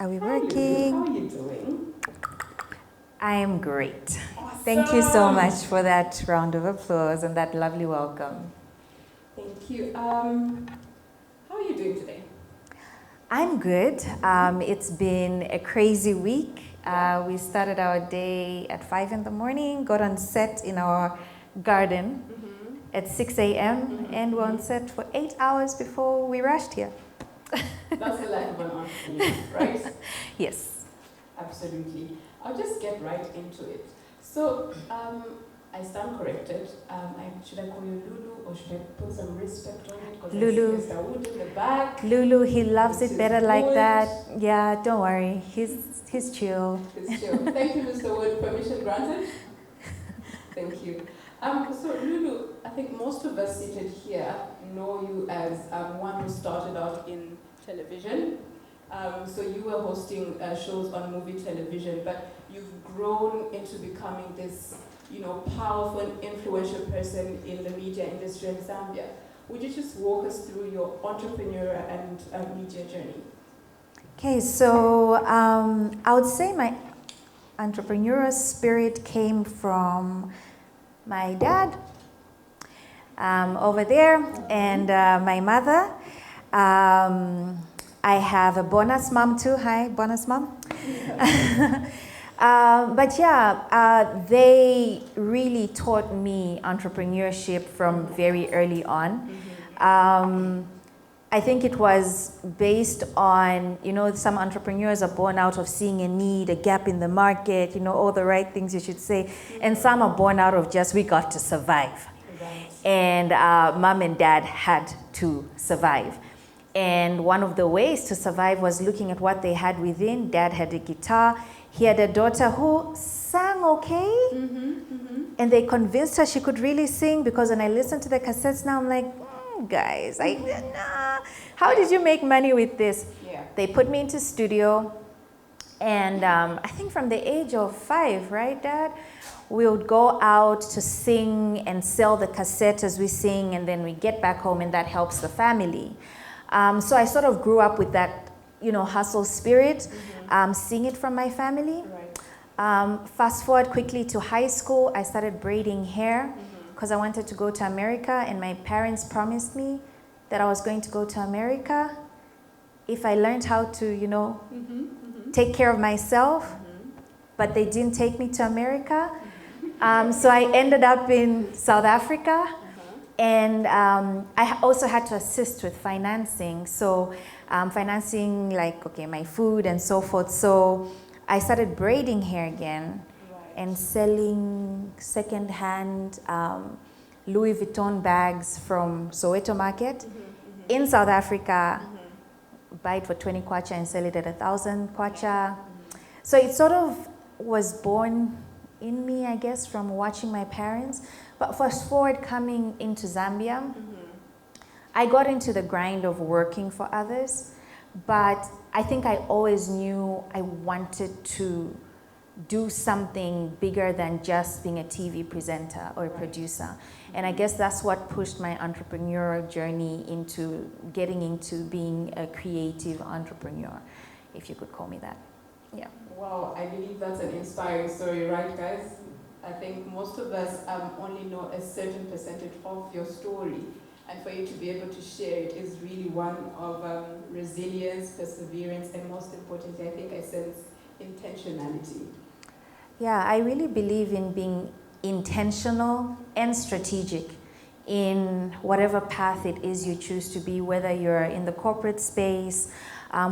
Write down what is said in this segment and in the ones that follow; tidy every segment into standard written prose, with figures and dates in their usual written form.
Are we How are working? you doing? I am great. Awesome. Thank you so much for that round of applause and that lovely welcome. Thank you. How are you doing today? I'm good. It's been a crazy week. We started our day at 5 in the morning, got on set in our garden at 6 a.m. and we're on set for 8 hours before we rushed here. That's the life of an entrepreneur, right? Yes. Absolutely. I'll just get right into it. So, I stand corrected. Should I call you Lulu or should I put some respect on it? Because Lulu. I see Mr. Wood in the back. Lulu, he loves Which it is better like good. that. Yeah, don't worry. He's chill. It's chill. Thank you, Mr. Wood. Permission granted? Thank you. So, Lulu, I think most of us seated here know you as one who started out in television. So you were hosting shows on movie television, but you've grown into becoming this, powerful and influential person in the media industry in Zambia. Would you just walk us through your entrepreneurial and media journey? Okay, so I would say my entrepreneurial spirit came from my dad over there and my mother. I have a bonus mom too. Hi, bonus mom. But yeah, they really taught me entrepreneurship from very early on. I think it was based on, some entrepreneurs are born out of seeing a need, a gap in the market, all the right things you should say. And some are born out of just, we got to survive. Right. And mom and dad had to survive. And one of the ways to survive was looking at what they had within. Dad had a guitar. He had a daughter who sang okay. And they convinced her she could really sing, because when I listen to the cassettes now, I'm like, guys, how did you make money with this? Yeah. They put me into studio. And I think from the age of 5, right, Dad? We would go out to sing and sell the cassette as we sing, and then we get back home, and that helps the family. So I sort of grew up with that, hustle spirit, seeing it from my family. Right. Fast forward quickly to high school, I started braiding hair because I wanted to go to America, and my parents promised me that I was going to go to America if I learned how to, take care of myself, but they didn't take me to America. So I ended up in South Africa. And I also had to assist with financing. So financing my food and so forth. So I started braiding hair again and selling secondhand Louis Vuitton bags from Soweto Market in South Africa. Buy it for 20 kwacha and sell it at 1,000 kwacha. So it sort of was born in me, I guess, from watching my parents. But fast forward coming into Zambia, I got into the grind of working for others, but I think I always knew I wanted to do something bigger than just being a TV presenter or a producer. And I guess that's what pushed my entrepreneurial journey into getting into being a creative entrepreneur, if you could call me that. Yeah. Wow, I believe that's an inspiring story, right, guys? I think most of us only know a certain percentage of your story, and for you to be able to share it is really one of resilience, perseverance, and most importantly, I think I sense intentionality. Yeah, I really believe in being intentional and strategic in whatever path it is you choose to be, whether you're in the corporate space,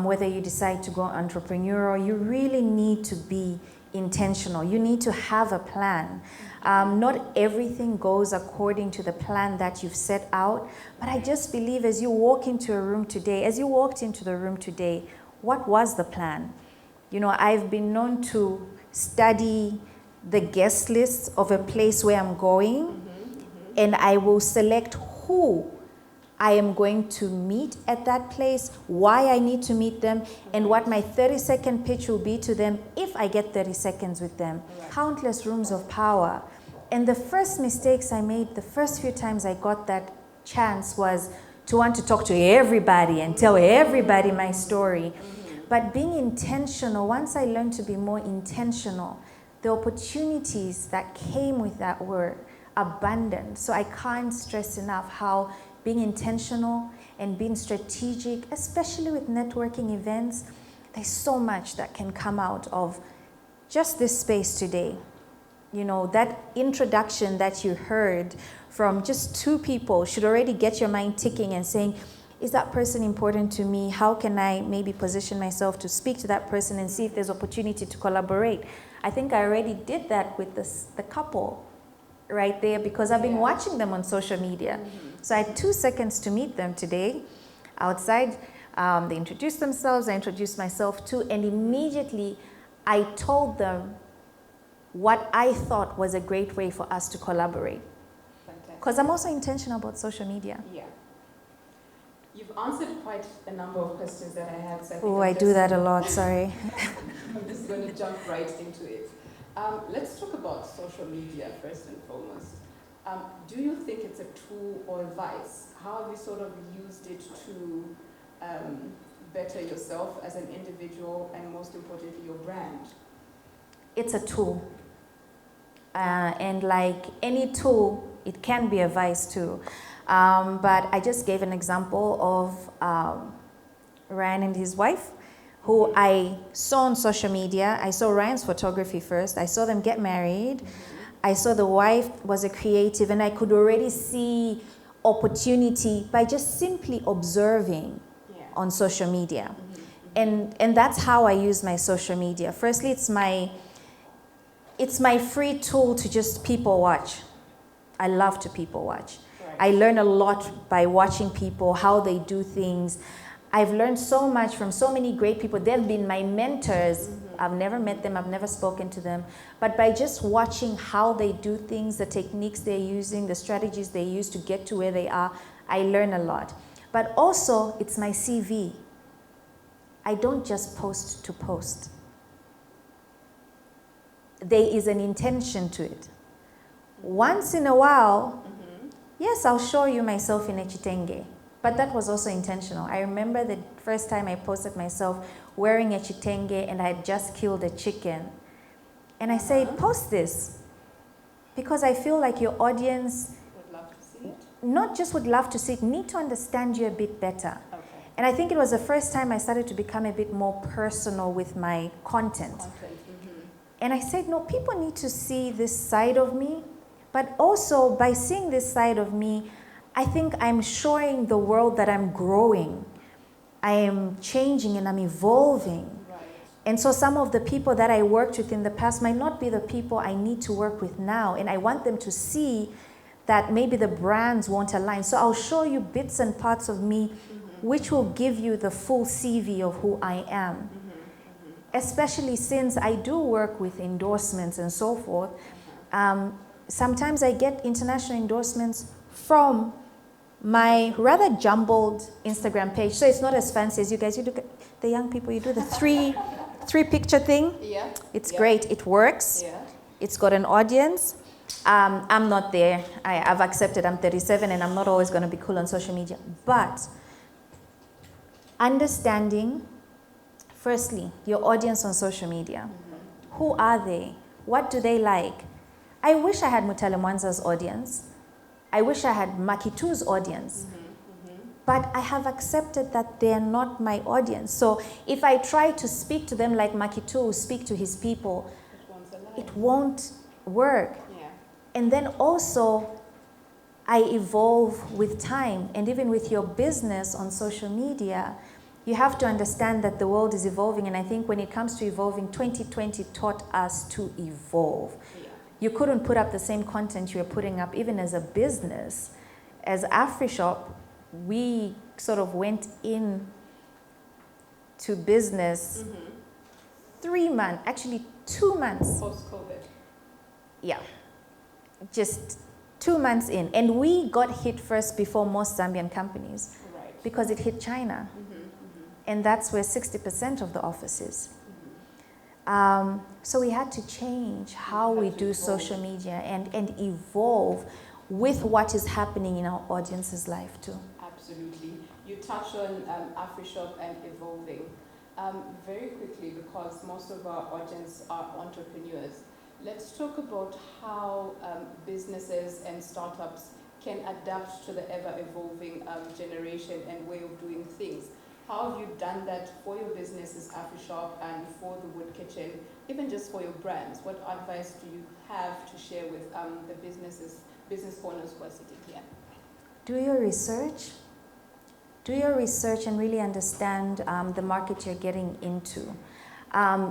whether you decide to go entrepreneurial. You really need to be intentional. You need to have a plan. Not everything goes according to the plan that you've set out, but I just believe as you walk into a room today, as you walked into the room today, what was the plan? I've been known to study the guest list of a place where I'm going, and I will select who I am going to meet at that place, why I need to meet them, and what my 30-second pitch will be to them if I get 30 seconds with them. Right. Countless rooms of power. And the first mistakes I made, the first few times I got that chance, was to want to talk to everybody and tell everybody my story. But being intentional, once I learned to be more intentional, the opportunities that came with that were abundant. So I can't stress enough how being intentional and being strategic, especially with networking events, there's so much that can come out of just this space today. You know, that introduction that you heard from just two people should already get your mind ticking and saying, is that person important to me? How can I maybe position myself to speak to that person and see if there's opportunity to collaborate? I think I already did that with the couple right there because I've been watching them on social media. So I had 2 seconds to meet them today outside. They introduced themselves, I introduced myself too, and immediately I told them what I thought was a great way for us to collaborate. Because I'm also intentional about social media. Yeah. You've answered quite a number of questions that I had. So Oh, I do that a lot, sorry. I'm just going to jump right into it. Let's talk about social media first and foremost. Do you think it's a tool or a vice? How have you sort of used it to better yourself as an individual and most importantly your brand? It's a tool. And like any tool, it can be a vice too. But I just gave an example of Ryan and his wife, who I saw on social media. I saw Ryan's photography first. I saw them get married. I saw the wife was a creative, and I could already see opportunity by just simply observing on social media. And that's how I use my social media. Firstly, it's my free tool to just people watch. I love to people watch. I learn a lot by watching people, how they do things. I've learned so much from so many great people. They've been my mentors. I've never met them, I've never spoken to them. But by just watching how they do things, the techniques they're using, the strategies they use to get to where they are, I learn a lot. But also, it's my CV. I don't just post to post. There is an intention to it. Once in a while, yes, I'll show you myself in a chitenge, but that was also intentional. I remember the first time I posted myself wearing a chitenge and I had just killed a chicken. And I said, post this, because I feel like your audience Would love to see it. Not just would love to see it, need to understand you a bit better. Okay. And I think it was the first time I started to become a bit more personal with my content. And I said, no, people need to see this side of me. But also, by seeing this side of me, I think I'm showing the world that I'm growing. I am changing and I'm evolving. Right. And so some of the people that I worked with in the past might not be the people I need to work with now. And I want them to see that maybe the brands won't align. So I'll show you bits and parts of me which will give you the full CV of who I am. Especially since I do work with endorsements and so forth. Sometimes I get international endorsements from my rather jumbled Instagram page. So it's not as fancy as you guys. You do the young people, you do the three picture thing. Yeah. It's great. It works. Yeah. It's got an audience. I'm not there. I've accepted I'm 37 and I'm not always going to be cool on social media. But understanding, firstly, your audience on social media. Who are they? What do they like? I wish I had Mutale Mwanza's audience. I wish I had Makitu's audience. But I have accepted that they're not my audience. So if I try to speak to them like Makitu speak to his people, it won't work. Yeah. And then also, I evolve with time. And even with your business on social media, you have to understand that the world is evolving. And I think when it comes to evolving, 2020 taught us to evolve. Yeah. You couldn't put up the same content you were putting up even as a business. As AfriShop, we sort of went in to business 3 months, actually 2 months. Post-COVID. Yeah, just 2 months in. And we got hit first before most Zambian companies Right. because it hit China. And that's where 60% of the office is. So we had to change how we do social media and evolve with what is happening in our audience's life too. Absolutely. You touch on AfriShop and evolving. Very quickly, because most of our audience are entrepreneurs, let's talk about how businesses and startups can adapt to the ever-evolving generation and way of doing things. How have you done that for your businesses, AfriShop, and for the Wood Kitchen, even just for your brands? What advice do you have to share with the business owners who are sitting here? Do your research. Do your research and really understand the market you're getting into.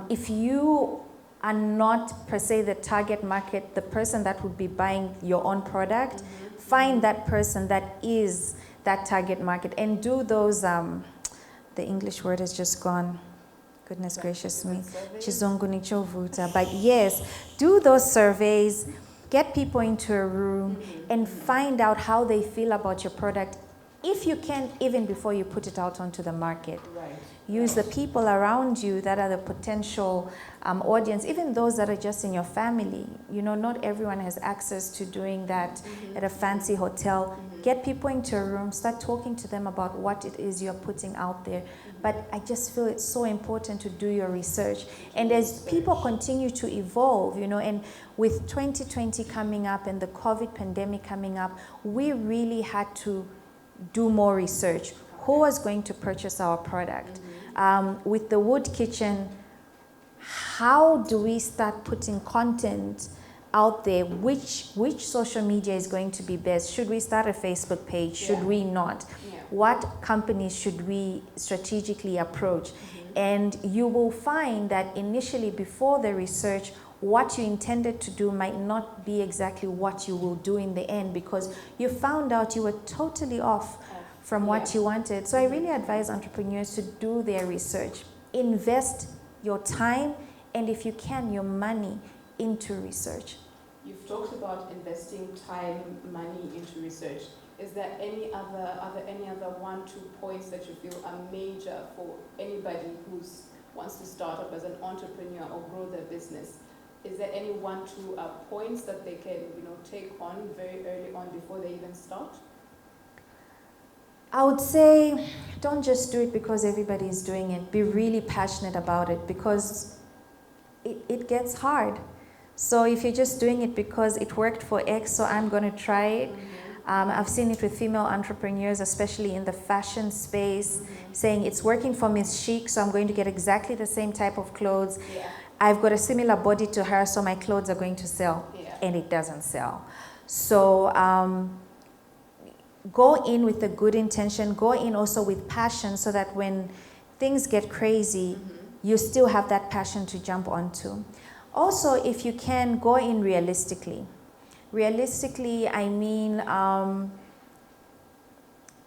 If you are not per se the target market, the person that would be buying your own product, find that person that is that target market and do those, the English word has just gone, goodness gracious me, Chizungu nichovuta. But yes, do those surveys, get people into a room and find out how they feel about your product. If you can, even before you put it out onto the market. Right. Use the people around you that are the potential audience, even those that are just in your family. You know, not everyone has access to doing that at a fancy hotel. Get people into a room, start talking to them about what it is you're putting out there. But I just feel it's so important to do your research. And as people continue to evolve, you know, and with 2020 coming up and the COVID pandemic coming up, we really had to do more research. Who was going to purchase our product? With the Wood Kitchen, how do we start putting content out there? Which social media is going to be best? Should we start a Facebook page? Should we not? What companies should we strategically approach? And you will find that initially, before the research, what you intended to do might not be exactly what you will do in the end, because you found out you were totally off from what you wanted. So I really advise entrepreneurs to do their research. Invest your time and, if you can, your money into research. You've talked about investing time, money into research. Is there any other 1-2 points that you feel are major for anybody who wants to start up as an entrepreneur or grow their business? Is there any 1-2 points that they can, take on very early on before they even start? I would say, don't just do it because everybody is doing it. Be really passionate about it, because it gets hard. So if you're just doing it because it worked for X, so I'm going to try it. I've seen it with female entrepreneurs, especially in the fashion space, saying it's working for Miss Chic, so I'm going to get exactly the same type of clothes. I've got a similar body to her, so my clothes are going to sell. And it doesn't sell. So go in with a good intention. Go in also with passion, so that when things get crazy, you still have that passion to jump onto. Also, if you can, go in realistically. Realistically, I mean,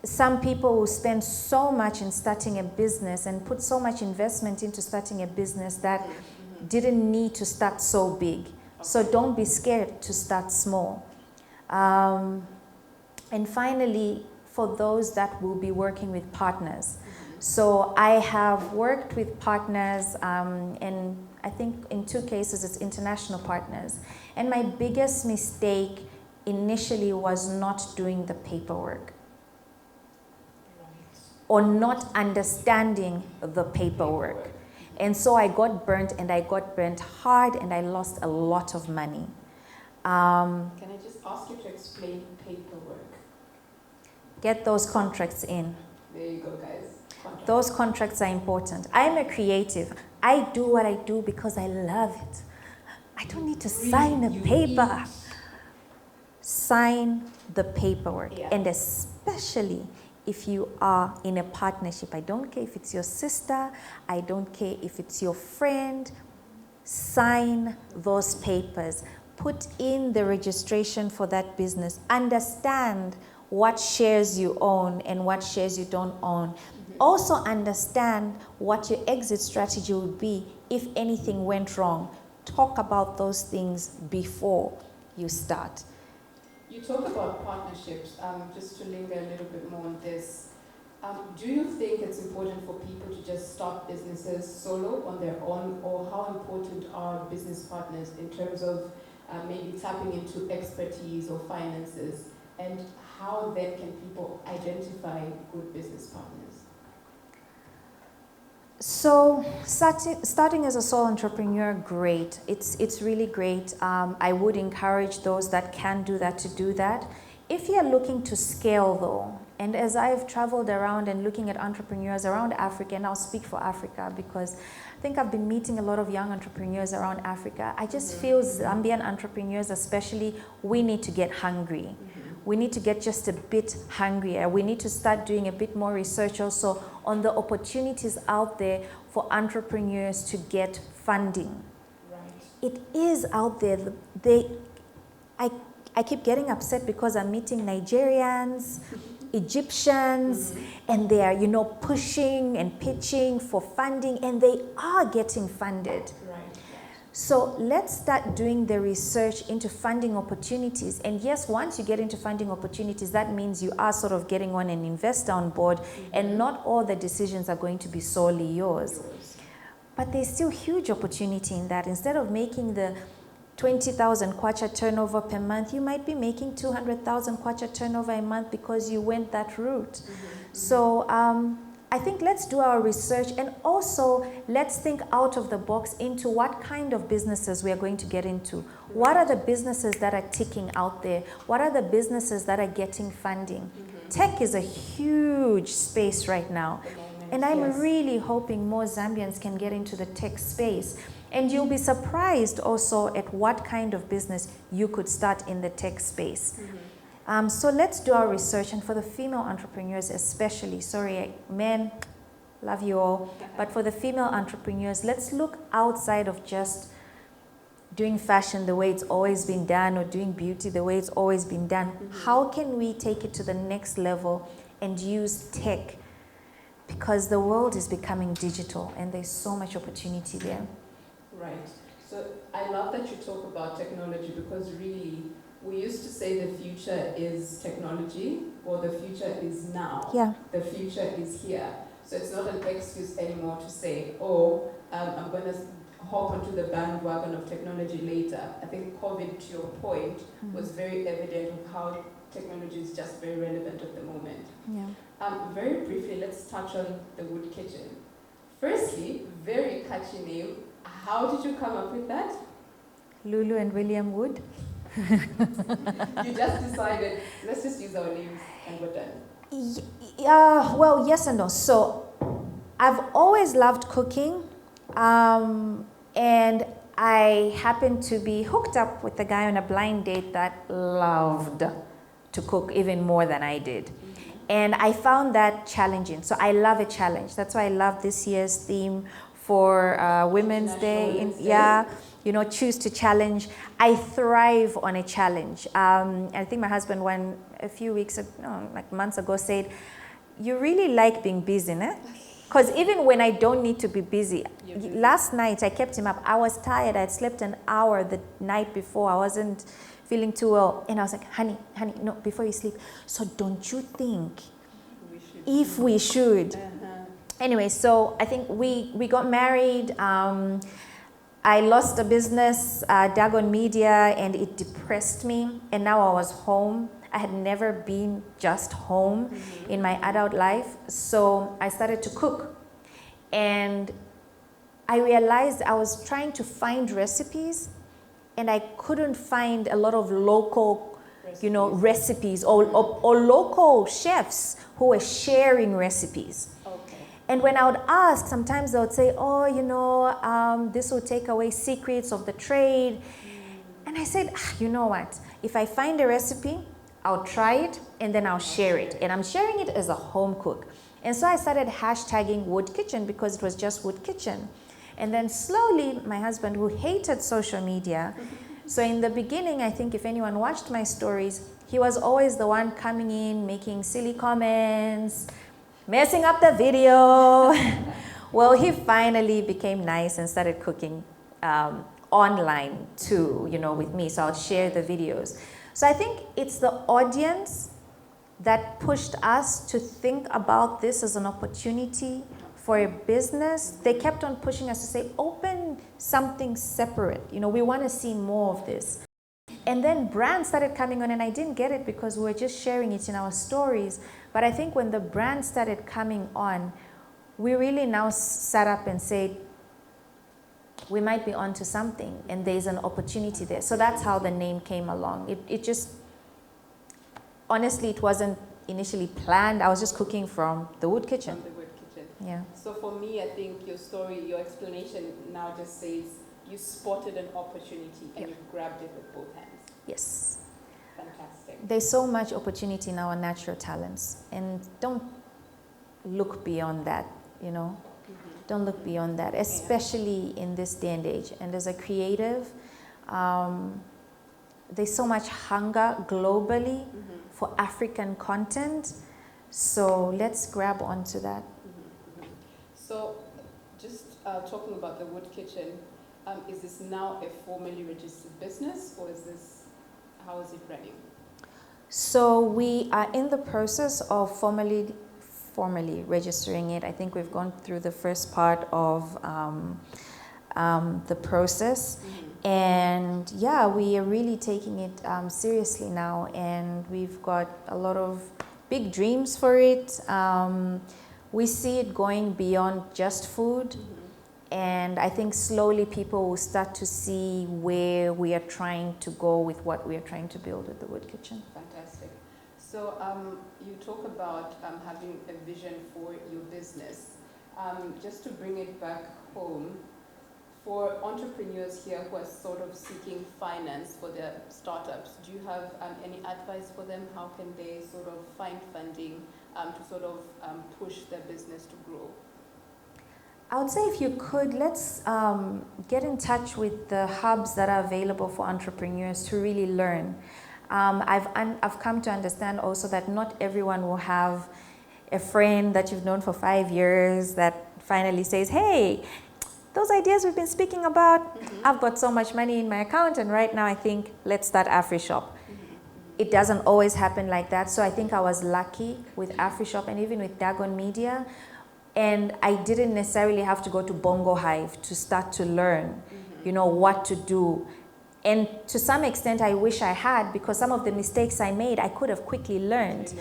some people will spend so much in starting a business and put so much investment into starting a business that didn't need to start so big. So don't be scared to start small. And finally, for those that will be working with partners. So I have worked with partners, and I think in 2 cases it's international partners. And my biggest mistake initially was not doing the paperwork. Or not understanding the paperwork. And so I got burnt, and I got burnt hard, and I lost a lot of money. Can I just ask you to explain paperwork? Get those contracts in. There you go, guys. Contracts. Those contracts are important. I'm a creative. I do what I do because I love it. I don't need to sign a paper. Sign the paperwork. And especially if you are in a partnership. I don't care if it's your sister. I don't care if it's your friend. Sign those papers. Put in the registration for that business. Understand what shares you own and what shares you don't own. Also understand what your exit strategy would be if anything went wrong. Talk about those things before you start. You talk about partnerships, just to linger a little bit more on this. Do you think it's important for people to just start businesses solo on their own, or how important are business partners in terms of maybe tapping into expertise or finances? And how then can people identify good business partners? So starting as a sole entrepreneur, great. It's really great. I would encourage those that can do that to do that. If you're looking to scale though, and as I've traveled around and looking at entrepreneurs around Africa, and I'll speak for Africa because I think I've been meeting a lot of young entrepreneurs around Africa. I just feel Zambian entrepreneurs especially, we need to get hungry. We need to get just a bit hungrier. We need to start doing a bit more research also on the opportunities out there for entrepreneurs to get funding. Right. It is out there. I keep getting upset because I'm meeting Nigerians, Egyptians, and they are, pushing and pitching for funding, and they are getting funded. Right. So let's start doing the research into funding opportunities. And yes, once you get into funding opportunities, that means you are sort of getting on an investor on board, and not all the decisions are going to be solely yours. But there's still huge opportunity in that. Instead of making the 20,000 kwacha turnover per month, you might be making 200,000 kwacha turnover a month because you went that route. So I think let's do our research, and also let's think out of the box into what kind of businesses we are going to get into. What are the businesses that are ticking out there? What are the businesses that are getting funding? Tech is a huge space right now. And I'm really hoping more Zambians can get into the tech space. And you'll be surprised also at what kind of business you could start in the tech space. So let's do our research, and for the female entrepreneurs especially, sorry, men, love you all, but for the female entrepreneurs, let's look outside of just doing fashion the way it's always been done, or doing beauty the way it's always been done. How can we take it to the next level and use tech? Because the world is becoming digital and there's so much opportunity there. Right. So I love that you talk about technology, because really, we used to say the future is technology, or the future is now. Yeah. The future is here. So it's not an excuse anymore to say, oh, I'm going to hop onto the bandwagon of technology later. I think COVID, to your point, was very evident of how technology is just very relevant at the moment. Yeah. Very briefly, let's touch on the wood kitchen. Firstly, very catchy name. How did you come up with that? Lulu and William Wood. You just decided, let's just use our names and we're done. Well, yes and no. So I've always loved cooking, and I happened to be hooked up with a guy on a blind date that loved to cook even more than I did. And I found that challenging. So I love a challenge. That's why I love this year's theme for Women's Day. Choose to challenge. I thrive on a challenge. I think my husband a few months ago said, you really like being busy, né? Because even when I don't need to be busy, last night I kept him up. I was tired. I had slept an hour the night before. I wasn't feeling too well. And I was like, honey, no, before you sleep. So don't you think if we should? Anyway, so I think we got married. I lost a business, Dagon Media, and it depressed me. And now I was home. I had never been just home in my adult life. So I started to cook. And I realized I was trying to find recipes, and I couldn't find a lot of local recipes or local chefs who were sharing recipes. And when I would ask, sometimes they would say, this will take away secrets of the trade. And I said, you know what? If I find a recipe, I'll try it and then I'll share it. And I'm sharing it as a home cook. And so I started hashtagging Wood Kitchen because it was just Wood Kitchen. And then slowly, my husband, who hated social media, so in the beginning, I think if anyone watched my stories, he was always the one coming in, making silly comments, messing up the video. Well, he finally became nice and started cooking online too, with me. So I'll share the videos. So I think it's the audience that pushed us to think about this as an opportunity for a business. They kept on pushing us to say, open something separate. We want to see more of this. And then brands started coming on, and I didn't get it because we were just sharing it in our stories. But I think when the brands started coming on, we really now sat up and said, we might be onto something, and there's an opportunity there. So that's how the name came along. It just, honestly, it wasn't initially planned. I was just cooking from the wood kitchen. From the wood kitchen. Yeah. So for me, I think your story, your explanation now just says you spotted an opportunity and you grabbed it with both hands. Yes. Fantastic. There's so much opportunity in our natural talents, and don't look beyond that, you know. Don't look beyond that, especially in this day and age. And as a creative, there's so much hunger globally for African content. So let's grab onto that. So just talking about the wood kitchen, is this now a formally registered business, or is this, how is it running? So we are in the process of formally registering it. I think we've gone through the first part of the process. And yeah, we are really taking it seriously now, and we've got a lot of big dreams for it. We see it going beyond just food, and I think slowly people will start to see where we are trying to go with what we are trying to build with the wood kitchen. Fantastic. So you talk about having a vision for your business. Just to bring it back home, for entrepreneurs here who are sort of seeking finance for their startups, do you have any advice for them? How can they sort of find funding to sort of push their business to grow? I would say if you could, let's get in touch with the hubs that are available for entrepreneurs to really learn. I've come to understand also that not everyone will have a friend that you've known for 5 years that finally says, hey, those ideas we've been speaking about, I've got so much money in my account, and right now I think let's start AfriShop. It doesn't always happen like that. So I think I was lucky with AfriShop and even with Dagon Media. And I didn't necessarily have to go to Bongo Hive to start to learn, you know, what to do. And to some extent, I wish I had, because some of the mistakes I made, I could have quickly learned.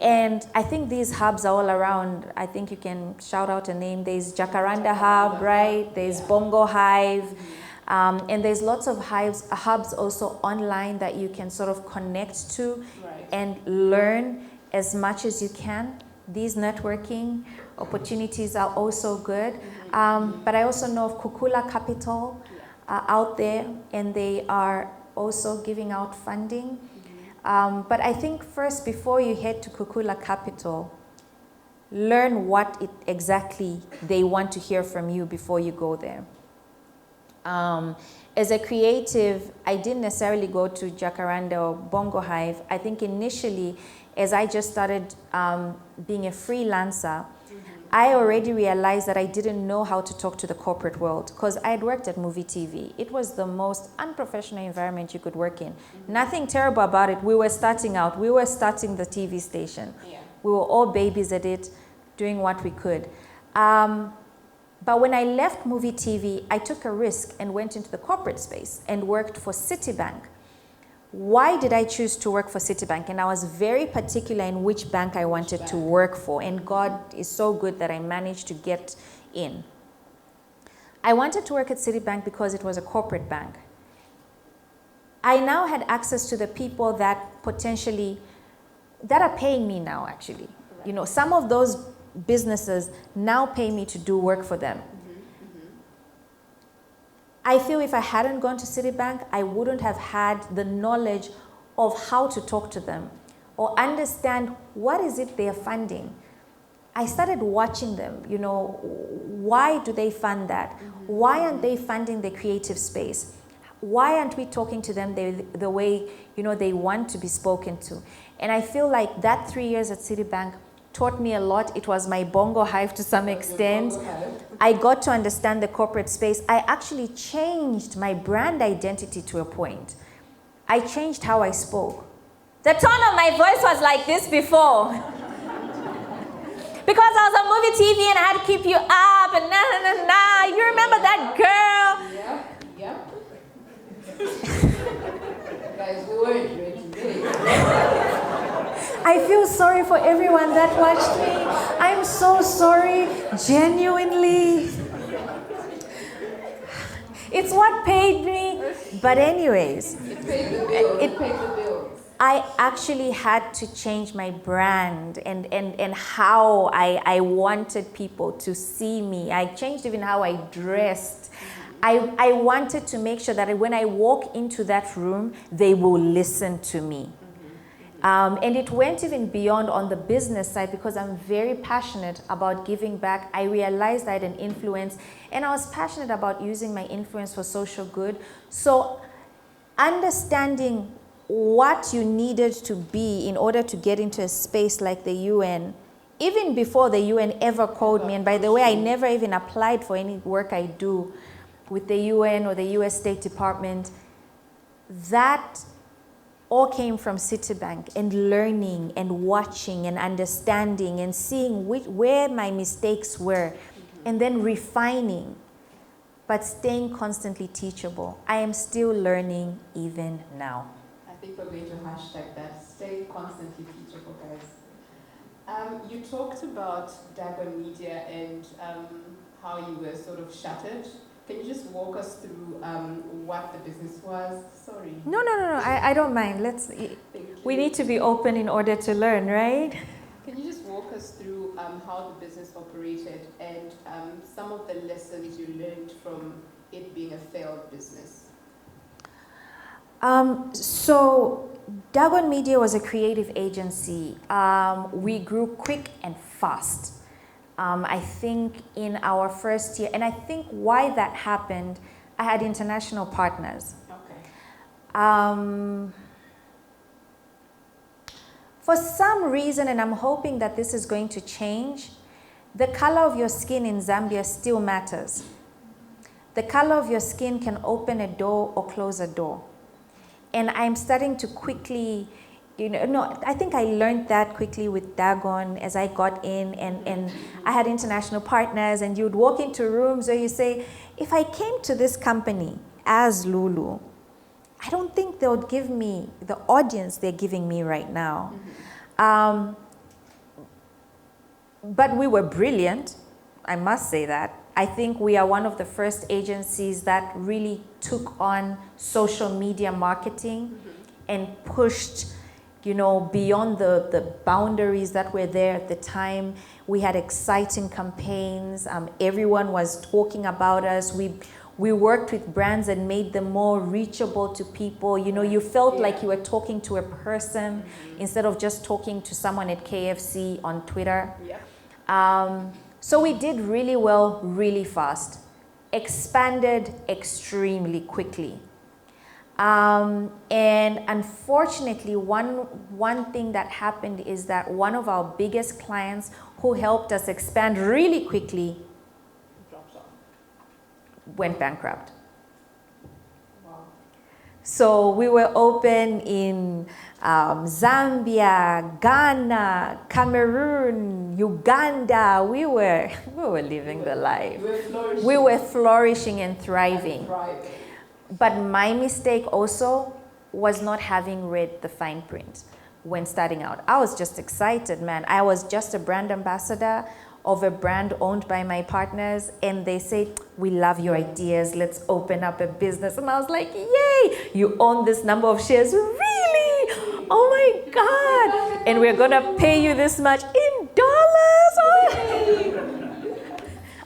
And I think these hubs are all around. I think you can shout out a name. There's Jacaranda Hub, right? There's Bongo Hive. And there's lots of hubs also online that you can sort of connect to and learn as much as you can. These networking opportunities are also good. But I also know of Kukula Capital out there, and they are also giving out funding. But I think first, before you head to Kukula Capital, learn what exactly they want to hear from you before you go there. As a creative, I didn't necessarily go to Jacaranda or Bongo Hive. I think initially, as I just started being a freelancer, I already realized that I didn't know how to talk to the corporate world, because I had worked at movie TV. It was the most unprofessional environment you could work in. Nothing terrible about it. We were starting out. We were starting the TV station. We were all babies at it, doing what we could. But when I left movie TV, I took a risk and went into the corporate space and worked for Citibank. Why did I choose to work for Citibank? And I was very particular in which bank I wanted to work for. And God is so good that I managed to get in. I wanted to work at Citibank because it was a corporate bank. I now had access to the people that potentially, that are paying me now actually. You know, some of those businesses now pay me to do work for them. I feel if I hadn't gone to Citibank, I wouldn't have had the knowledge of how to talk to them or understand what is it they're funding. I started watching them, you know, why do they fund that? Why aren't they funding the creative space? Why aren't we talking to them the way, you know, they want to be spoken to? And I feel like that 3 years at Citibank taught me a lot. It was my Bongo Hive to some extent. I got to understand the corporate space. I actually changed my brand identity to a point. I changed how I spoke. The tone of my voice was like this before. Because I was on movie TV and I had to keep you up and nah. You remember that girl? Yep. Guys, we weren't ready. I feel sorry for everyone that watched me. I'm so sorry, genuinely. It's what paid me. But anyways. It paid the bills. It paid the bills. I actually had to change my brand and how I wanted people to see me. I changed even how I dressed. I wanted to make sure that when I walk into that room, they will listen to me. And it went even beyond on the business side because I'm very passionate about giving back. I realized I had an influence and I was passionate about using my influence for social good. So understanding what you needed to be in order to get into a space like the UN, even before the UN ever called me, and by the way, I never even applied for any work I do with the UN or the US State Department, that all came from Citibank and learning and watching and understanding and seeing where my mistakes were and then refining, but staying constantly teachable. I am still learning even now. I think we're going to hashtag that, stay constantly teachable, guys. You talked about Dagon Media and how you were sort of shattered. Can you just walk us through what the business was? Sorry. No. I don't mind. We need to be open in order to learn, right? Can you just walk us through how the business operated and some of the lessons you learned from it being a failed business? So Dagon Media was a creative agency. We grew quick and fast. I think in our first year, and I think why that happened, I had international partners. Okay. For some reason, and I'm hoping that this is going to change, the color of your skin in Zambia still matters. The color of your skin can open a door or close a door. And I'm starting to quickly, I think I learned that quickly with Dagon as I got in, and I had international partners, and you'd walk into rooms where you say, if I came to this company as Lulu, I don't think they would give me the audience they're giving me right now. But we were brilliant, I must say that. I think we are one of the first agencies that really took on social media marketing and pushed, beyond the boundaries that were there at the time. We had exciting campaigns. Everyone was talking about us. We worked with brands and made them more reachable to people. You felt like you were talking to a person instead of just talking to someone at KFC on Twitter. Yeah. So we did really well, really fast, expanded extremely quickly. And unfortunately, one thing that happened is that one of our biggest clients who helped us expand really quickly went bankrupt. Wow. So we were open in Zambia, Ghana, Cameroon, Uganda. We were living the life. We were flourishing and thriving. But my mistake also was not having read the fine print when starting out. I was just excited, man. I was just a brand ambassador of a brand owned by my partners, and they say, we love your ideas, let's open up a business. And I was like, yay, you own this number of shares. Really? Oh my God. And we're gonna pay you this much in dollars. Oh.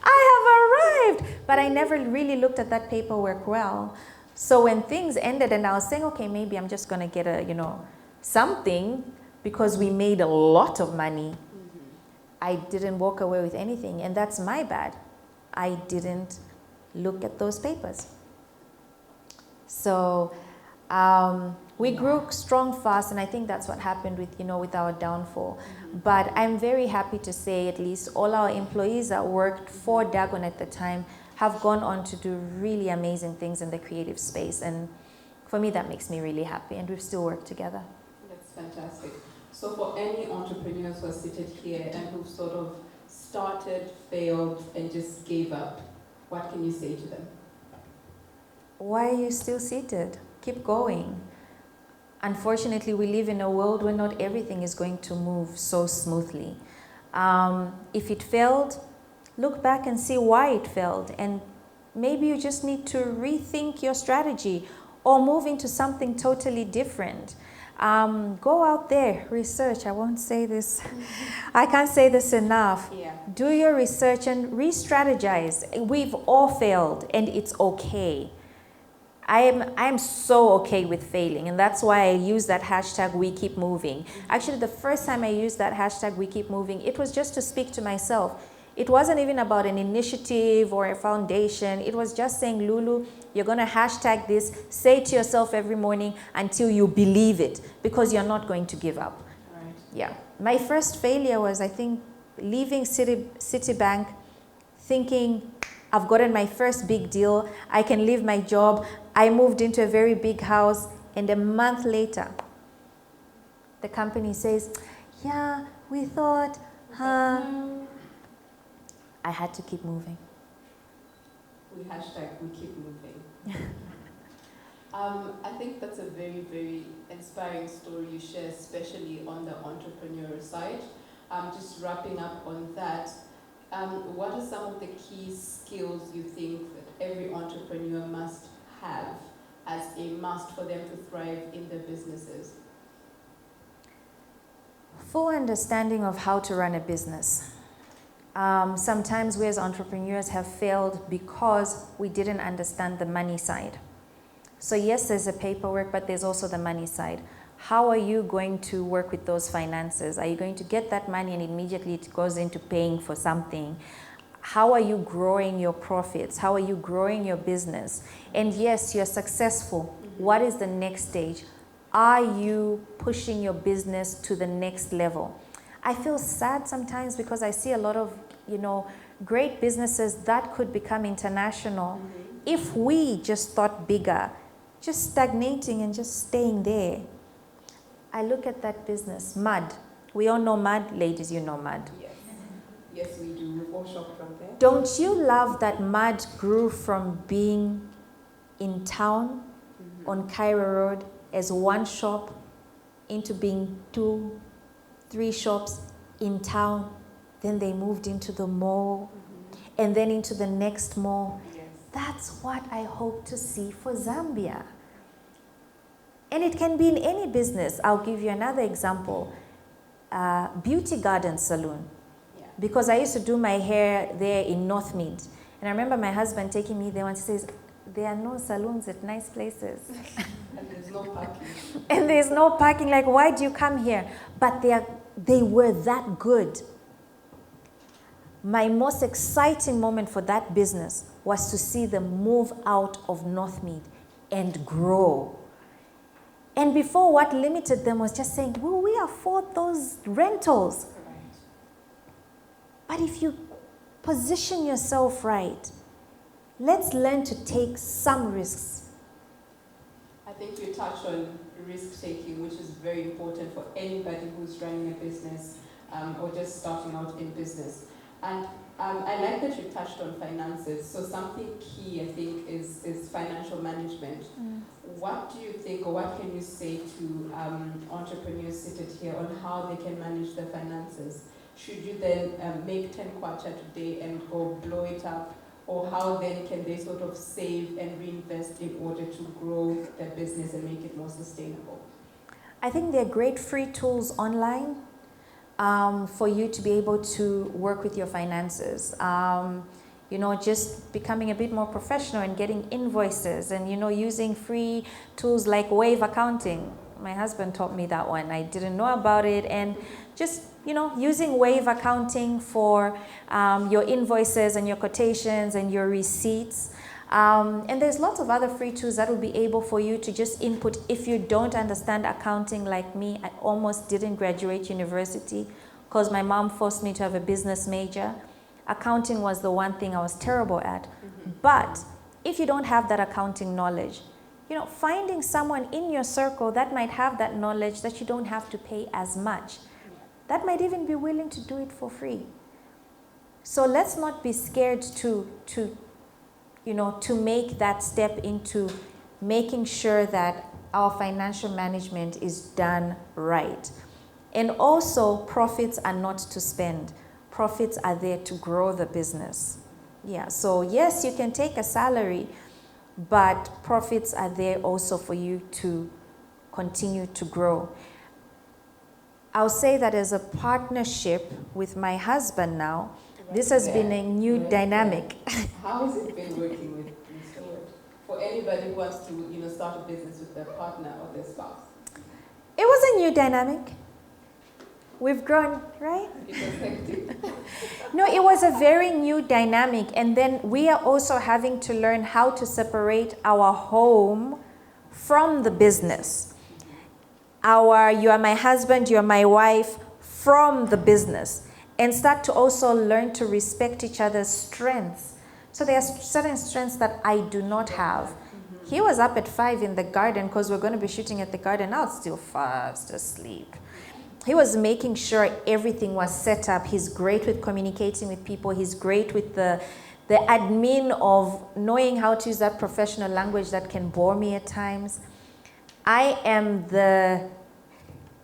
I have arrived. But I never really looked at that paperwork well. So when things ended and I was saying, okay, maybe I'm just gonna get something, because we made a lot of money, I didn't walk away with anything, and that's my bad. I didn't look at those papers. So we grew strong fast, and I think that's what happened with our downfall. But I'm very happy to say at least all our employees that worked for Dagon at the time have gone on to do really amazing things in the creative space, and for me that makes me really happy, and we've still worked together. That's fantastic. So for any entrepreneurs who are seated here and who've sort of started, failed, and just gave up, what can you say to them? Why are you still seated? Keep going. Unfortunately, we live in a world where not everything is going to move so smoothly. If it failed, look back and see why it failed. And maybe you just need to rethink your strategy or move into something totally different. Go out there, research. I won't say this. I can't say this enough. Yeah. Do your research and re-strategize. We've all failed and it's okay. I'm so okay with failing, and that's why I use that hashtag We Keep Moving. Actually, the first time I used that hashtag We Keep Moving, it was just to speak to myself. It wasn't even about an initiative or a foundation. It was just saying, Lulu, you're going to hashtag this, say it to yourself every morning until you believe it, because you're not going to give up. Right. Yeah. My first failure was, I think, leaving Citibank, thinking I've gotten my first big deal, I can leave my job. I moved into a very big house, and a month later, the company says, yeah, we thought, I had to keep moving. We keep moving. I think that's a very, very inspiring story you share, especially on the entrepreneur side. Just wrapping up on that, what are some of the key skills you think that every entrepreneur must have as a must for them to thrive in their businesses? Full understanding of how to run a business. Sometimes we as entrepreneurs have failed because we didn't understand the money side. So yes, there's a paperwork, but there's also the money side. How are you going to work with those finances? Are you going to get that money and immediately it goes into paying for something? How are you growing your profits? How are you growing your business? And yes, you're successful. What is the next stage? Are you pushing your business to the next level? I feel sad sometimes because I see a lot of, great businesses that could become international if we just thought bigger, just stagnating and just staying there. I look at that business, mud. We all know mud. Ladies, you know mud. Yes. Yes, we do. We've all shopped from there. Don't you love that mud grew from being in town on Cairo Road as one shop into being 2, 3 shops in town? Then they moved into the mall and then into the next mall. Yes. That's what I hope to see for Zambia. And it can be in any business. I'll give you another example. Beauty Garden Salon. Yeah. Because I used to do my hair there in North Mid. And I remember my husband taking me there once. He says, there are no salons at nice places. And there's no parking. And there's no parking. Like, why do you come here? But they were that good. My most exciting moment for that business was to see them move out of North Mid and grow. And before, what limited them was just saying, will we afford those rentals? Right. But if you position yourself right, let's learn to take some risks. I think you touched on risk-taking, which is very important for anybody who's running a business or just starting out in business. And I like that you touched on finances. So something key, I think, is financial management. What do you think, or what can you say to entrepreneurs seated here on how they can manage their finances? Should you then make 10 kwacha today and go blow it up? Or how then can they sort of save and reinvest in order to grow their business and make it more sustainable? I think there are great free tools online for you to be able to work with your finances. Just becoming a bit more professional and getting invoices and, using free tools like Wave Accounting. My husband taught me that one. I didn't know about it. And just, using Wave Accounting for your invoices and your quotations and your receipts. And there's lots of other free tools that will be able for you to just input. If you don't understand accounting like me, I almost didn't graduate university because my mom forced me to have a business major. Accounting was the one thing I was terrible at. But if you don't have that accounting knowledge, finding someone in your circle that might have that knowledge that you don't have to pay as much, that might even be willing to do it for free. So let's not be scared to make that step into making sure that our financial management is done right. And also, profits are not to spend. profits are there to grow the business. Yeah, so yes, you can take a salary, but profits are there also for you to continue to grow. I'll say that as a partnership with my husband now, this has been a new dynamic. How has it been working with Mr. Wood? For anybody who wants to, start a business with their partner or their spouse. It was a new dynamic. We've grown, right? It was hectic. No, it was a very new dynamic. And then we are also having to learn how to separate our home from the business. You are my husband, you are my wife, from the business. And start to also learn to respect each other's strengths. So there are certain strengths that I do not have. He was up at 5 in the garden because we're going to be shooting at the garden. I was still fast asleep. He was making sure everything was set up. He's great with communicating with people. He's great with the admin of knowing how to use that professional language that can bore me at times. I am the,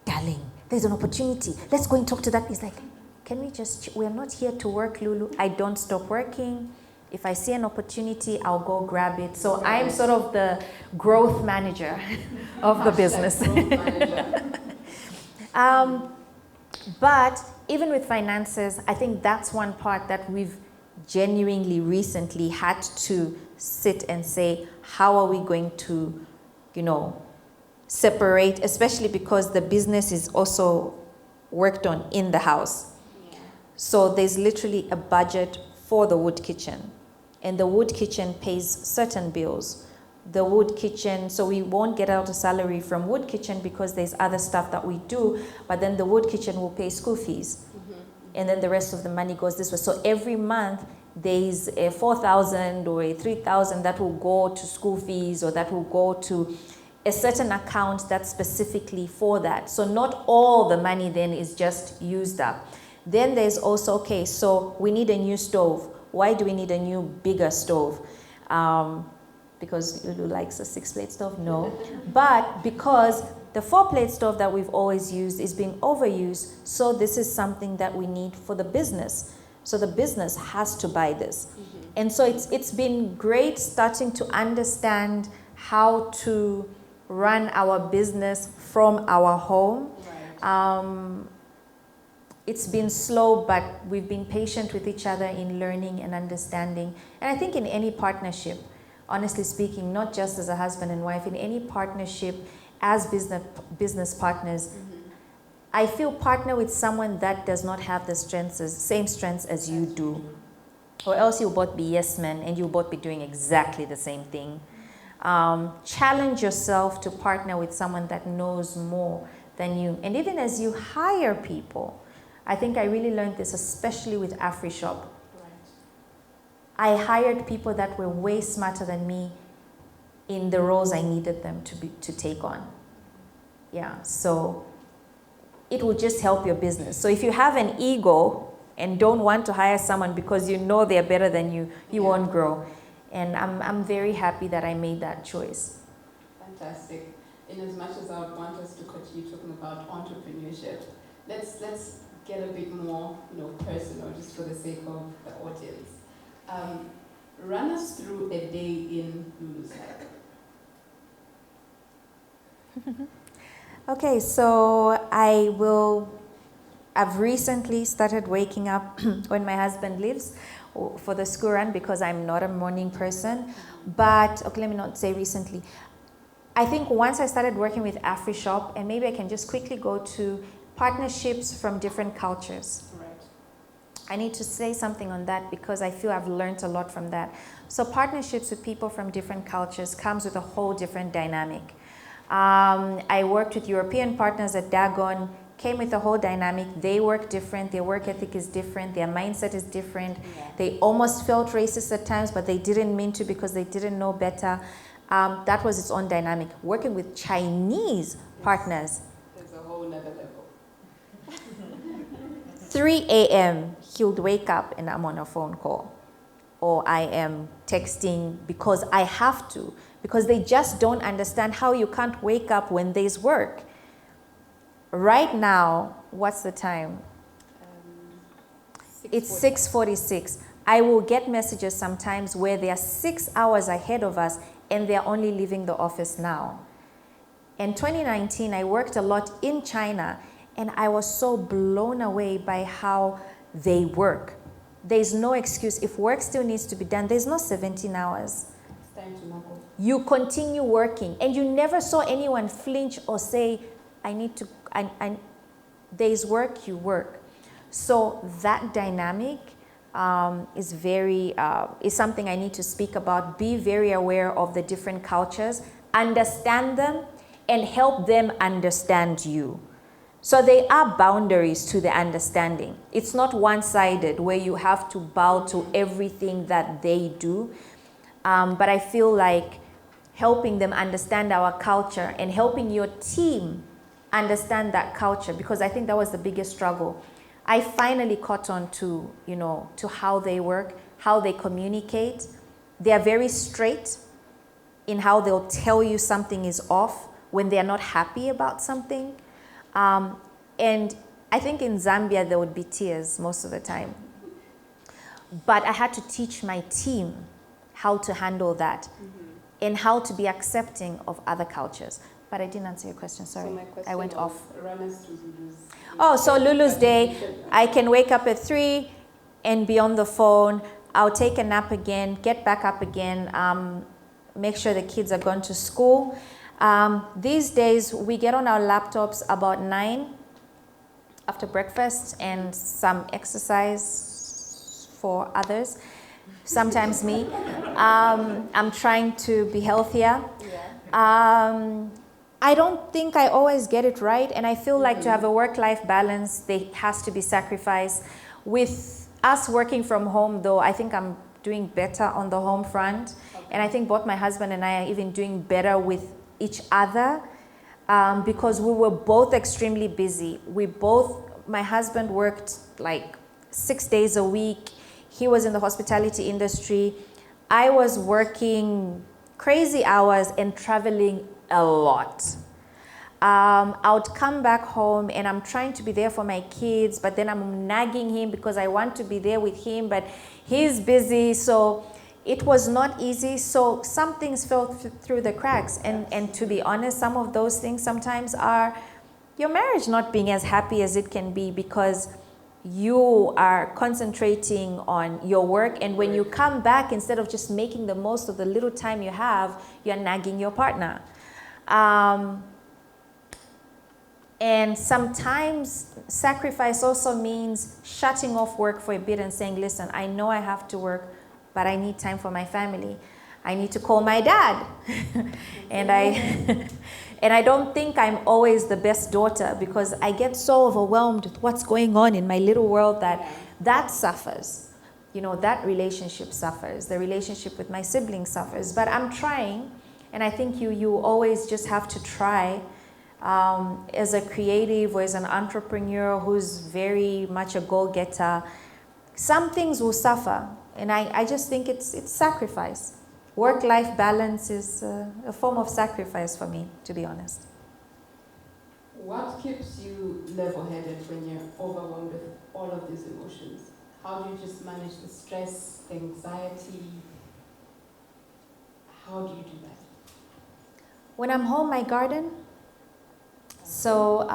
darling, there's an opportunity. Let's go and talk to that. He's like, we're not here to work, Lulu. I don't stop working. If I see an opportunity, I'll go grab it. So I'm sort of the growth manager of the business. But even with finances, I think that's one part that we've genuinely recently had to sit and say, how are we going to, separate, especially because the business is also worked on in the house. Yeah. So there's literally a budget for the wood kitchen. And the wood kitchen pays certain bills. The wood kitchen, so we won't get out a salary from wood kitchen because there's other stuff that we do, but then the wood kitchen will pay school fees. And then the rest of the money goes this way. So every month there's a 4,000 or a 3,000 that will go to school fees, or that will go to a certain account that's specifically for that. So not all the money then is just used up. Then there's also, okay, so we need a new stove. Why do we need a new, bigger stove? Because Lulu likes a 6-plate stove? No. But because the 4-plate stove that we've always used is being overused, so this is something that we need for the business. So the business has to buy this. And so it's been great starting to understand how to run our business from our home. Right. It's been slow, but we've been patient with each other in learning and understanding. And I think in any partnership, honestly speaking, not just as a husband and wife, in any partnership as business partners, I feel partner with someone that does not have the same strengths as you do. Or else you'll both be yes men and you'll both be doing exactly the same thing. Challenge yourself to partner with someone that knows more than you. And even as you hire people, I think I really learned this, especially with AfriShop. Right. I hired people that were way smarter than me in the roles I needed them to take on. Yeah, so it will just help your business. So if you have an ego and don't want to hire someone because you know they're better than you, you won't grow. And I'm very happy that I made that choice. Fantastic. In as much as I would want us to continue talking about entrepreneurship, let's get a bit more, personal, just for the sake of the audience. Run us through a day in Lulu's life. Okay, so I've recently started waking up when my husband leaves for the school run because I'm not a morning person. But, okay, let me not say recently. I think once I started working with AfriShop, and maybe I can just quickly go to partnerships from different cultures. Right. I need to say something on that because I feel I've learned a lot from that. So partnerships with people from different cultures comes with a whole different dynamic. I worked with European partners at Dagon, came with a whole dynamic. They work different, their work ethic is different, their mindset is different. Yeah. They almost felt racist at times, but they didn't mean to because they didn't know better. That was its own dynamic. Working with Chinese partners. There's a whole other level. 3 a.m., he would wake up and I'm on a phone call. Or I am texting because I have to. Because they just don't understand how you can't wake up when there's work. Right now, what's the time? It's 6:46. I will get messages sometimes where they are 6 hours ahead of us and they're only leaving the office now. In 2019, I worked a lot in China and I was so blown away by how they work. There's no excuse. If work still needs to be done, there's no 17 hours. It's time to knock off. You continue working and you never saw anyone flinch or say, there's work, you work. So that dynamic is something I need to speak about. Be very aware of the different cultures, understand them, and help them understand you. So there are boundaries to the understanding. It's not one-sided where you have to bow to everything that they do. But I feel like helping them understand our culture and helping your team understand that culture, because I think that was the biggest struggle. I finally caught on to, to how they work, how they communicate. They are very straight in how they'll tell you something is off when they are not happy about something. And I think in Zambia there would be tears most of the time. But I had to teach my team how to handle that and how to be accepting of other cultures. But I didn't answer your question, sorry. So my question I went off. Runners to Lulu's. Oh, so Lulu's day, I can wake up at 3 and be on the phone. I'll take a nap again, get back up again, make sure the kids are gone to school. These days, we get on our laptops about 9 after breakfast and some exercise for others, sometimes me. I'm trying to be healthier. Yeah. I don't think I always get it right, and I feel like to have a work-life balance, there has to be sacrifice. With us working from home, though, I think I'm doing better on the home front, and I think both my husband and I are even doing better with each other because we were both extremely busy. My husband worked like 6 days a week. He was in the hospitality industry. I was working crazy hours and traveling a lot. I would come back home and I'm trying to be there for my kids, but then I'm nagging him because I want to be there with him, but he's busy. So it was not easy. So some things fell through the cracks. And to be honest, some of those things sometimes are your marriage not being as happy as it can be because you are concentrating on your work. And when you come back, instead of just making the most of the little time you have, you're nagging your partner. And sometimes sacrifice also means shutting off work for a bit and saying, listen, I know I have to work, but I need time for my family. I need to call my dad. and I don't think I'm always the best daughter because I get so overwhelmed with what's going on in my little world that suffers. That relationship suffers. The relationship with my siblings suffers. But I'm trying, and I think you always just have to try. As a creative or as an entrepreneur who's very much a goal-getter, some things will suffer. And I just think it's sacrifice. Work-life balance is a form of sacrifice for me, to be honest. What keeps you level-headed when you're overwhelmed with all of these emotions? How do you just manage the stress, the anxiety? How do you do that? When I'm home, I garden. So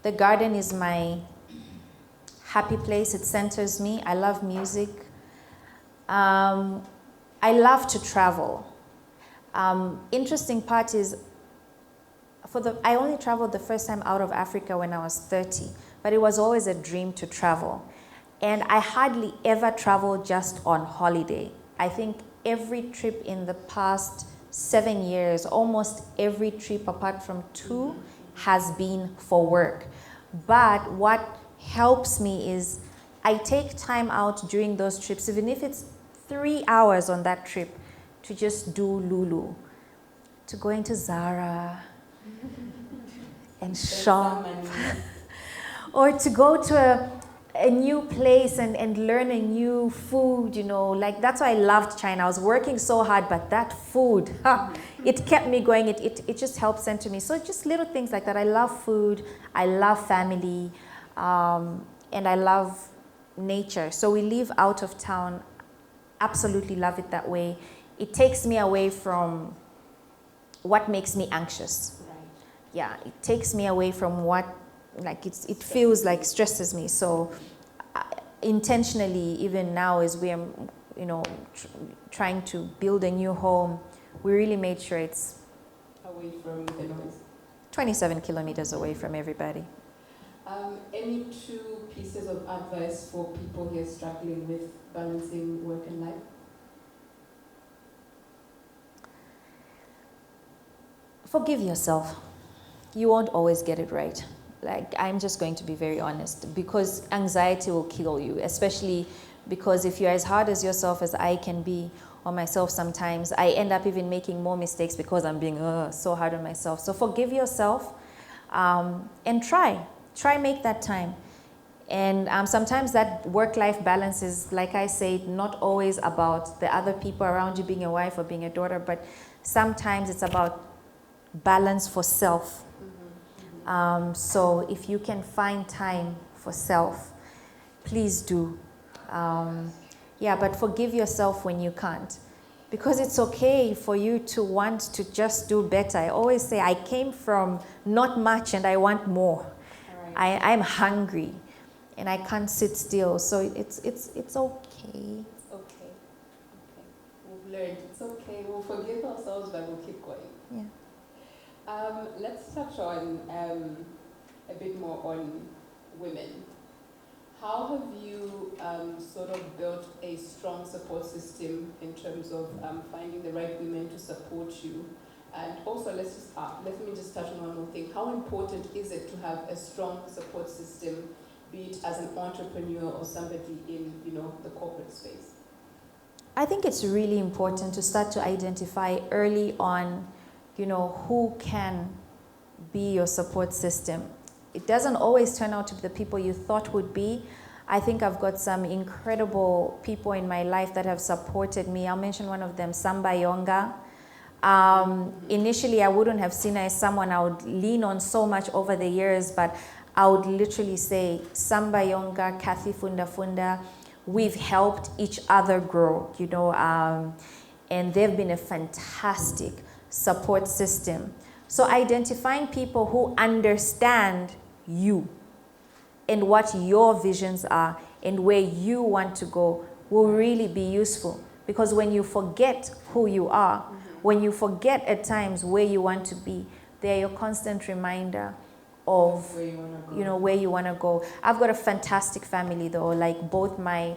the garden is my happy place. It centers me. I love music. I love to travel. Interesting part is, I only traveled the first time out of Africa when I was 30, but it was always a dream to travel. And I hardly ever travel just on holiday. I think every trip in the past 7 years, almost every trip apart from 2 has been for work. But what helps me is I take time out during those trips, even if it's 3 hours on that trip, to just do Lulu, to go into Zara and shop, or to go to a new place and learn a new food, like that's why I loved China. I was working so hard, but that food, it kept me going. It just helped center me. So just little things like that. I love food. I love family. And I love, nature. So we live out of town. Absolutely love it that way. It takes me away from what makes me anxious. Right. Yeah, it takes me away from what, like it feels like stresses me. So intentionally, even now as we are, trying to build a new home, we really made sure it's Away from the noise. 27 kilometers away from everybody. Any two pieces of advice for people here struggling with balancing work and life? Forgive yourself. You won't always get it right. Like, I'm just going to be very honest, because anxiety will kill you, especially because if you're as hard as yourself as I can be on myself sometimes, I end up even making more mistakes because I'm being so hard on myself. So forgive yourself, and try make that time. And sometimes that work-life balance is, like I said, not always about the other people around you, being a wife or being a daughter, but sometimes it's about balance for self. So if you can find time for self, please do. But forgive yourself when you can't, because it's okay for you to want to just do better. I always say I came from not much and I want more. Right. I'm hungry and I can't sit still. So it's okay. It's okay. Okay. We've learned it's okay. We'll forgive ourselves, but we'll keep going. Yeah. Let's touch on a bit more on women. How have you sort of built a strong support system in terms of finding the right women to support you? And also, let me just touch on one more thing. How important is it to have a strong support system, be it as an entrepreneur or somebody in the corporate space? I think it's really important to start to identify early on, who can be your support system. It doesn't always turn out to be the people you thought would be. I think I've got some incredible people in my life that have supported me. I'll mention one of them, Samba Yonga. Initially, I wouldn't have seen her as someone I would lean on so much over the years, but I would literally say, Samba Yonga, Kathy Funda Funda, we've helped each other grow, and they've been a fantastic support system. So identifying people who understand you and what your visions are and where you want to go will really be useful. Because when you forget who you are, when you forget at times where you want to be, they're your constant reminder of where you want to go. I've got a fantastic family though, like both my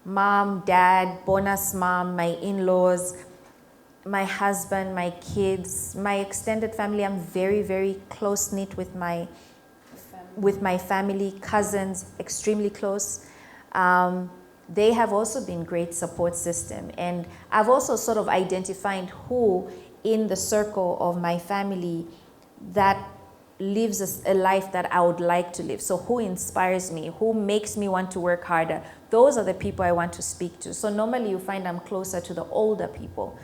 mom, dad, bonus mom, my in-laws, my husband, my kids, my extended family. I'm very, very close-knit with my family, cousins, extremely close. They have also been great support system. And I've also sort of identified who in the circle of my family that lives a life that I would like to live. So who inspires me, who makes me want to work harder. Those are the people I want to speak to. So normally you find I'm closer to the older people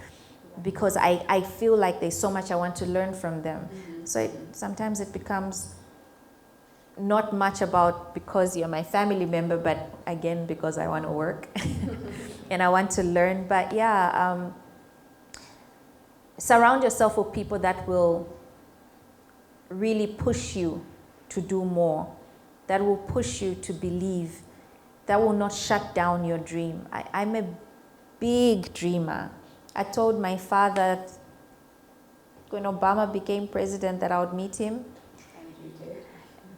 because I feel like there's so much I want to learn from them. So sometimes it becomes not much about because you're my family member, but again, because I want to work and I want to learn. But surround yourself with people that will really push you to do more, that will push you to believe, that will not shut down your dream. I'm a big dreamer. I told my father when Obama became president that I would meet him.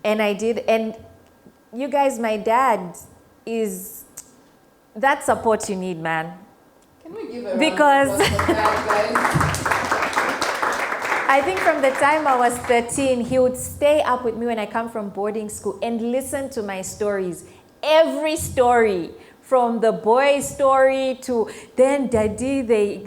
And I did. And you guys, my dad is that support you need, man. Can we give a because round of applause for that, guys? I think from the time I was 13, he would stay up with me when I come from boarding school and listen to my stories. Every story. From the boy story to then daddy, they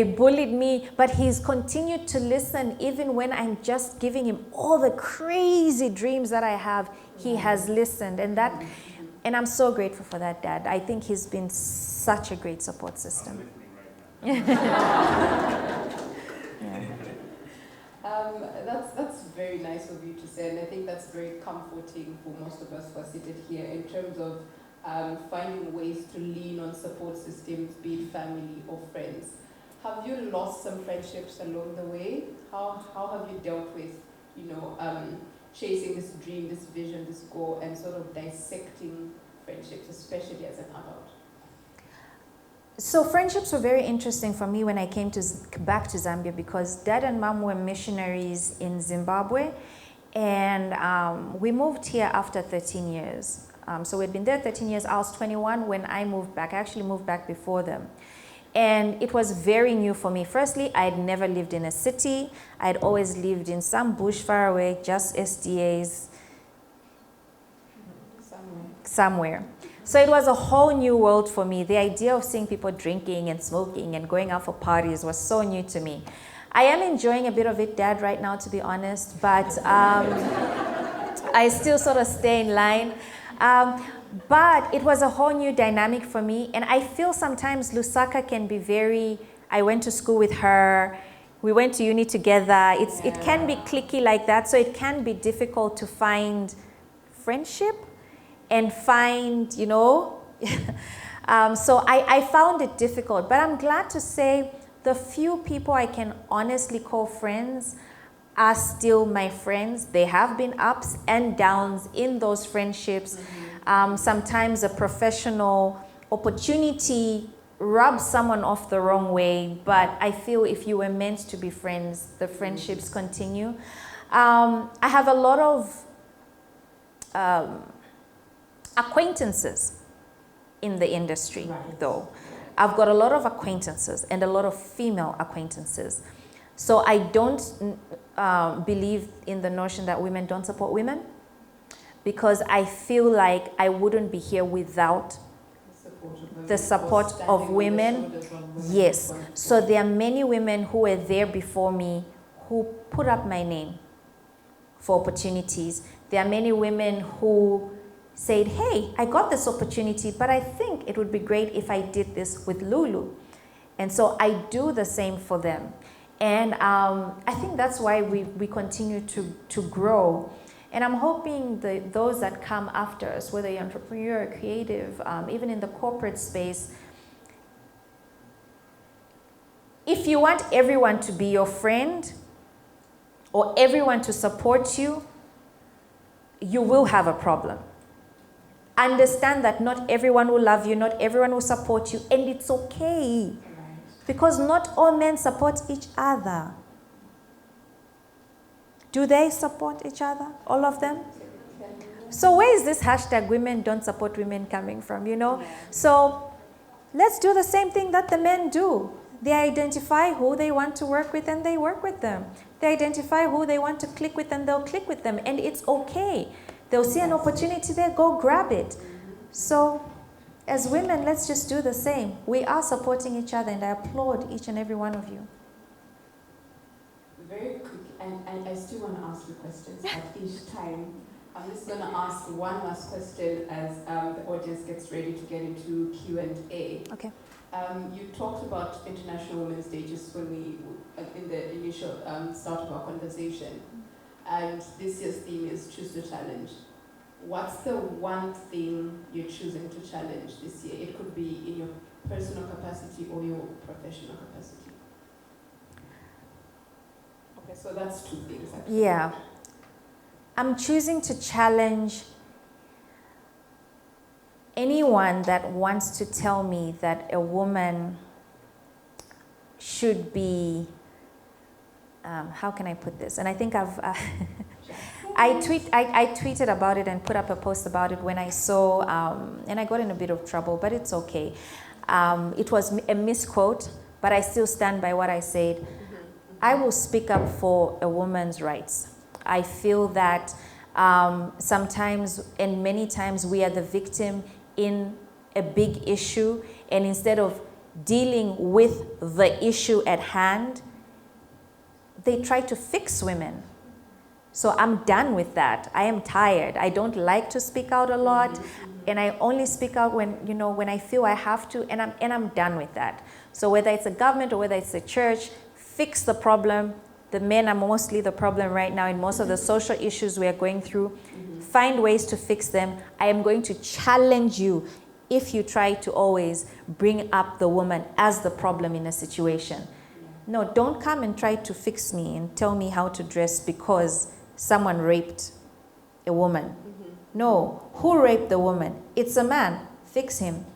bullied me. But he's continued to listen even when I'm just giving him all the crazy dreams that I have. He has listened. And I'm so grateful for that, Dad. I think he's been such a great support system. That's very nice of you to say, and I think that's very comforting for most of us who are seated here in terms of finding ways to lean on support systems, be it family or friends. Have you lost some friendships along the way? How have you dealt with, chasing this dream, this vision, this goal, and sort of dissecting friendships, especially as an adult? So friendships were very interesting for me when I came back to Zambia, because Dad and Mom were missionaries in Zimbabwe, and we moved here after 13 years. So we'd been there 13 years. I was 21 when I moved back. I actually moved back before them. And it was very new for me. Firstly, I had never lived in a city. I'd always lived in some bush far away, just SDAs, somewhere. So it was a whole new world for me. The idea of seeing people drinking and smoking and going out for parties was so new to me. I am enjoying a bit of it, Dad, right now, to be honest, but I still sort of stay in line. But it was a whole new dynamic for me, and I feel sometimes Lusaka can be very, I went to school with her, we went to uni together, it can be cliquey like that, so it can be difficult to find friendship and find, so I found it difficult, but I'm glad to say the few people I can honestly call friends are still my friends. They have been ups and downs in those friendships. Sometimes a professional opportunity rubs someone off the wrong way, but I feel if you were meant to be friends, the friendships continue. I have a lot of acquaintances in the industry, though. I've got a lot of acquaintances and a lot of female acquaintances. So I don't believe in the notion that women don't support women, because I feel like I wouldn't be here without the support of women. Yes. So there are many women who were there before me who put up my name for opportunities. There are many women who said, hey, I got this opportunity, but I think it would be great if I did this with Lulu. And so I do the same for them. And I think that's why we continue to grow. And I'm hoping that those that come after us, whether you're entrepreneur, creative, even in the corporate space, if you want everyone to be your friend or everyone to support you, you will have a problem. Understand that not everyone will love you, not everyone will support you, and it's okay. Because not all men support each other. Do they support each other, all of them? So where is this hashtag women don't support women coming from, So let's do the same thing that the men do. They identify who they want to work with and they work with them. They identify who they want to click with and they'll click with them. And it's okay. They'll see an opportunity there, go grab it. So as women, let's just do the same. We are supporting each other, and I applaud each and every one of you. Very quick, and I still want to ask you questions at each time. I'm just going to ask one last question as the audience gets ready to get into Q&A. Okay. You talked about International Women's Day just when in the initial start of our conversation, and this year's theme is Choose to Challenge. What's the one thing you're choosing to challenge this year? It could be in your personal capacity or your professional capacity. Okay, so that's two things. Actually. Yeah. I'm choosing to challenge anyone that wants to tell me that a woman should be, how can I put this? And I think I tweeted about it and put up a post about it when I saw, and I got in a bit of trouble, but it's okay. It was a misquote, but I still stand by what I said. I will speak up for a woman's rights. I feel that sometimes and many times we are the victim in a big issue, and instead of dealing with the issue at hand, they try to fix women. So I'm done with that. I am tired. I don't like to speak out a lot, and I only speak out when I feel I have to, and I'm done with that. So whether it's a government or whether it's a church, fix the problem, The men are mostly the problem right now in most of the social issues we are going through. Find ways to fix them. I am going to challenge you if you try to always bring up the woman as the problem in a situation. No, don't come and try to fix me and tell me how to dress because someone raped a woman. No, who raped the woman? It's a man. Fix him.